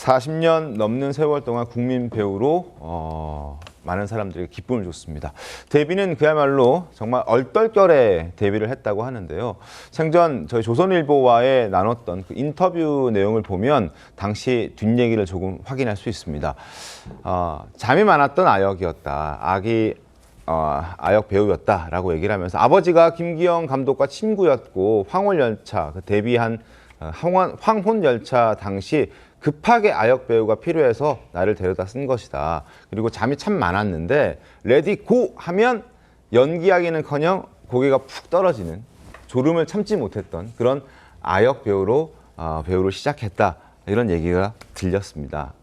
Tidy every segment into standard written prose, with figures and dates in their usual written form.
40년 넘는 세월 동안 국민 배우로 많은 사람들에게 기쁨을 줬습니다. 데뷔는 그야말로 정말 얼떨결에 데뷔를 했다고 하는데요. 생전 저희 조선일보와의 나눴던 그 인터뷰 내용을 보면 당시 뒷얘기를 조금 확인할 수 있습니다. 잠이 많았던 아역이었다. 아역 배우였다라고 얘기를 하면서 아버지가 김기영 감독과 친구였고 황홀열차, 데뷔한 황혼열차 당시 급하게 아역 배우가 필요해서 나를 데려다 쓴 것이다. 그리고 잠이 참 많았는데 레디 고 하면 연기하기는커녕 고개가 푹 떨어지는 졸음을 참지 못했던 그런 아역 배우를 시작했다. 이런 얘기가 들렸습니다.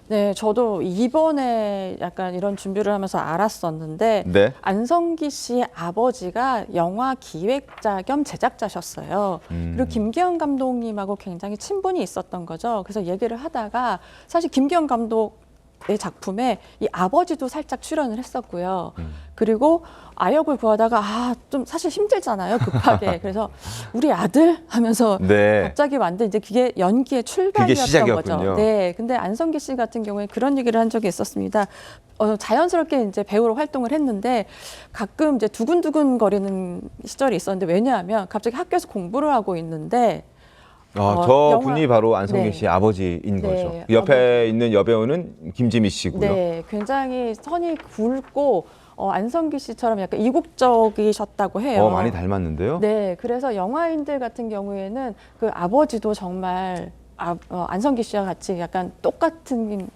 네, 저도 이번에 약간 이런 준비를 하면서 알았었는데 네. 안성기 씨의 아버지가 영화 기획자 겸 제작자셨어요. 그리고 김기영 감독님하고 굉장히 친분이 있었던 거죠. 그래서 얘기를 하다가 사실 김기영 감독의 작품에 이 아버지도 살짝 출연을 했었고요. 그리고 아역을 구하다가 좀 사실 힘들잖아요, 급하게. 그래서 우리 아들 하면서 네. 갑자기 만든 이제 그게 연기의 출발이었던 거죠. 네, 근데 안성기 씨 같은 경우에 그런 얘기를 한 적이 있었습니다. 자연스럽게 이제 배우로 활동을 했는데 가끔 이제 두근두근 거리는 시절이 있었는데 왜냐하면 갑자기 학교에서 공부를 하고 있는데 분이 바로 안성기 씨의 아버지인 거죠. 옆에 있는 여배우는 김지미 씨고요. 네, 굉장히 선이 굵고 안성기 씨처럼 약간 이국적이셨다고 해요. 많이 닮았는데요? 네, 그래서 영화인들 같은 경우에는 그 아버지도 정말 안성기 씨와 같이 약간 똑같은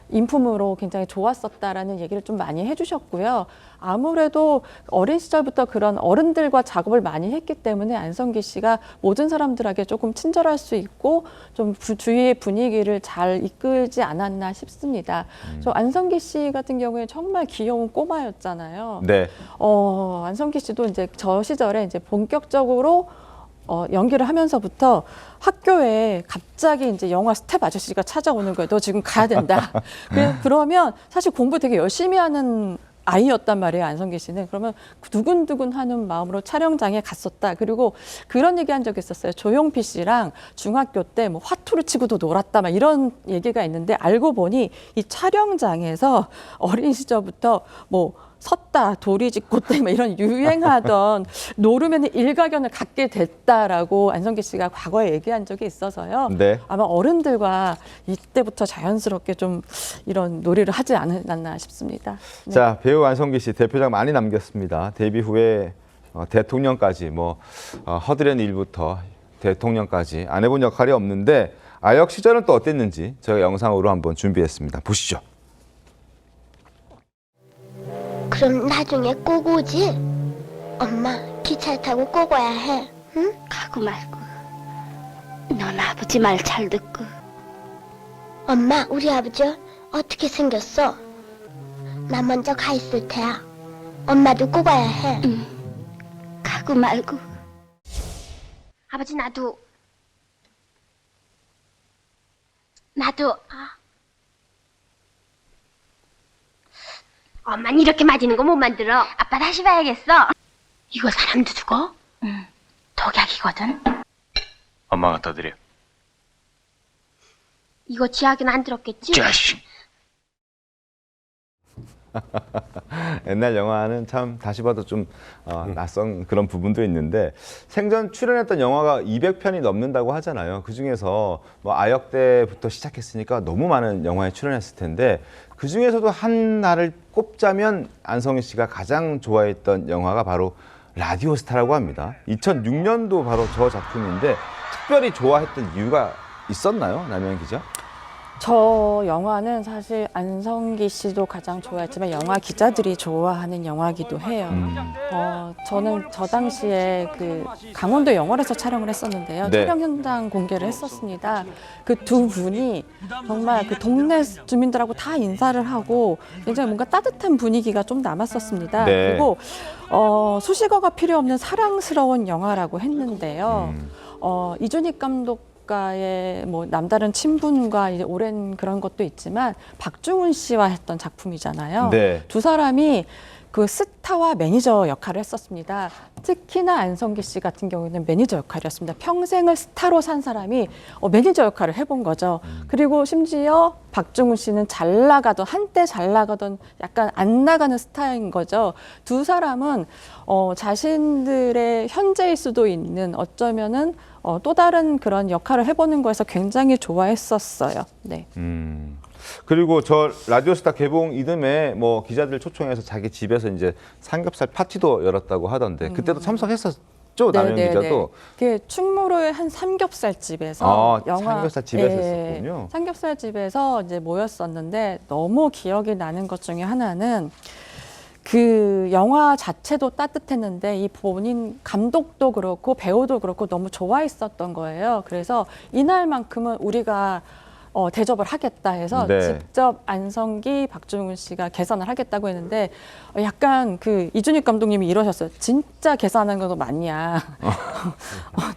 인품으로 굉장히 좋았었다라는 얘기를 좀 많이 해주셨고요. 아무래도 어린 시절부터 그런 어른들과 작업을 많이 했기 때문에 안성기 씨가 모든 사람들에게 조금 친절할 수 있고 좀 주위의 분위기를 잘 이끌지 않았나 싶습니다. 저 안성기 씨 같은 경우에 정말 귀여운 꼬마였잖아요. 네. 안성기 씨도 이제 저 시절에 이제 본격적으로 연기를 하면서부터 학교에 갑자기 이제 영화 스텝 아저씨가 찾아오는 거예요. 너 지금 가야 된다. 그러면 사실 공부 되게 열심히 하는 아이였단 말이에요, 안성기 씨는. 그러면 두근두근 하는 마음으로 촬영장에 갔었다. 그리고 그런 얘기 한 적이 있었어요. 조용필 씨랑 중학교 때 뭐 화투를 치고도 놀았다. 막 이런 얘기가 있는데 알고 보니 이 촬영장에서 어린 시절부터 뭐 섰다, 도리 짚고 때 이런 유행하던 노름에는 일가견을 갖게 됐다라고 안성기 씨가 과거에 얘기한 적이 있어서요. 네. 아마 어른들과 이때부터 자연스럽게 좀 이런 놀이를 하지 않았나 싶습니다. 네. 자, 배우 안성기 씨 대표작 많이 남겼습니다. 데뷔 후에 대통령까지 허드렛 일부터 대통령까지 안 해본 역할이 없는데 아역 시절은 또 어땠는지 저희가 영상으로 한번 준비했습니다. 보시죠. 그럼 나중에 꼭 오지? 엄마 기차 타고 꼭 와야 해. 응? 가고 말고. 넌 아버지 말 잘 듣고. 엄마 우리 아버지 어떻게 생겼어? 나 먼저 가 있을 테야. 엄마도 꼭 와야 해. 응. 가고 말고. 아버지 나도. 엄마는 이렇게 맞이는 거 못 만들어. 아빠 다시 봐야겠어. 이거 사람도 죽어? 응. 독약이거든. 엄마 갖다 드려. 이거 지하기는 안 들었겠지? 자식. 옛날 영화는 참 다시 봐도 좀 낯선 그런 부분도 있는데 생전 출연했던 영화가 200편이 넘는다고 하잖아요. 그중에서 아역 때부터 시작했으니까 너무 많은 영화에 출연했을 텐데 그중에서도 하나를 꼽자면 안성기 씨가 가장 좋아했던 영화가 바로 라디오스타라고 합니다. 2006년도 바로 저 작품인데 특별히 좋아했던 이유가 있었나요, 남현 기자? 저 영화는 사실 안성기 씨도 가장 좋아했지만 영화 기자들이 좋아하는 영화기도 해요. 저는 저 당시에 그 강원도 영월에서 촬영을 했었는데요. 네. 촬영 현장 공개를 했었습니다. 그 두 분이 정말 그 동네 주민들하고 다 인사를 하고 굉장히 뭔가 따뜻한 분위기가 좀 남았었습니다. 네. 그리고 수식어가 필요 없는 사랑스러운 영화라고 했는데요. 이준익 감독 가의 뭐 남다른 친분과 이제 오랜 그런 것도 있지만 박중훈 씨와 했던 작품이잖아요. 네. 두 사람이 그 스타와 매니저 역할을 했었습니다. 특히나 안성기 씨 같은 경우에는 매니저 역할이었습니다. 평생을 스타로 산 사람이 매니저 역할을 해본 거죠. 그리고 심지어 박중훈 씨는 잘 나가던, 한때 잘 나가던 약간 안 나가는 스타인 거죠. 두 사람은 자신들의 현재일 수도 있는 어쩌면은 또 다른 그런 역할을 해보는 거에서 굉장히 좋아했었어요. 네. 그리고 저 라디오스타 개봉 이듬해 뭐 기자들 초청해서 자기 집에서 이제 삼겹살 파티도 열었다고 하던데 그때도 참석했었죠, 남영 기자도. 그 충무로의 한 삼겹살 집에서 삼겹살 집에서 했었군요. 삼겹살 집에서 이제 모였었는데 너무 기억이 나는 것 중에 하나는 그 영화 자체도 따뜻했는데 이 본인 감독도 그렇고 배우도 그렇고 너무 좋아했었던 거예요. 그래서 이날만큼은 우리가 대접을 하겠다 해서 네. 직접 안성기, 박중훈 씨가 계산을 하겠다고 했는데 약간 그 이준익 감독님이 이러셨어요. 진짜 계산하는 것도 맞냐.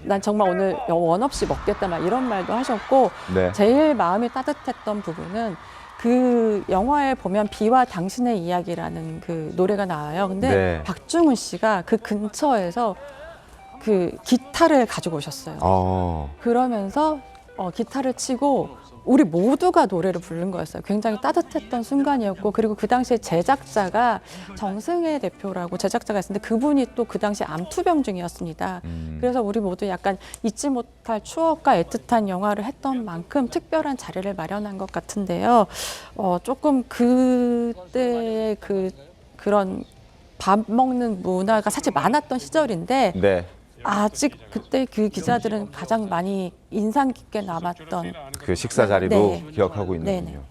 난 정말 오늘 원 없이 먹겠다 막 이런 말도 하셨고 네. 제일 마음이 따뜻했던 부분은 그 영화에 보면 비와 당신의 이야기라는 그 노래가 나와요. 근데 네. 박중훈 씨가 그 근처에서 그 기타를 가지고 오셨어요. 그러면서 기타를 치고 우리 모두가 노래를 부른 거였어요. 굉장히 따뜻했던 순간이었고 그리고 그 당시에 제작자가 정승혜 대표라고 제작자가 있었는데 그분이 또 그 당시 암투병 중이었습니다. 그래서 우리 모두 약간 잊지 못할 추억과 애틋한 영화를 했던 만큼 특별한 자리를 마련한 것 같은데요. 조금 그때의 그런 밥 먹는 문화가 사실 많았던 시절인데 네. 아직 그때 그 기자들은 가장 많이 인상 깊게 남았던 그 식사 자리도 네. 기억하고 네네. 있는군요.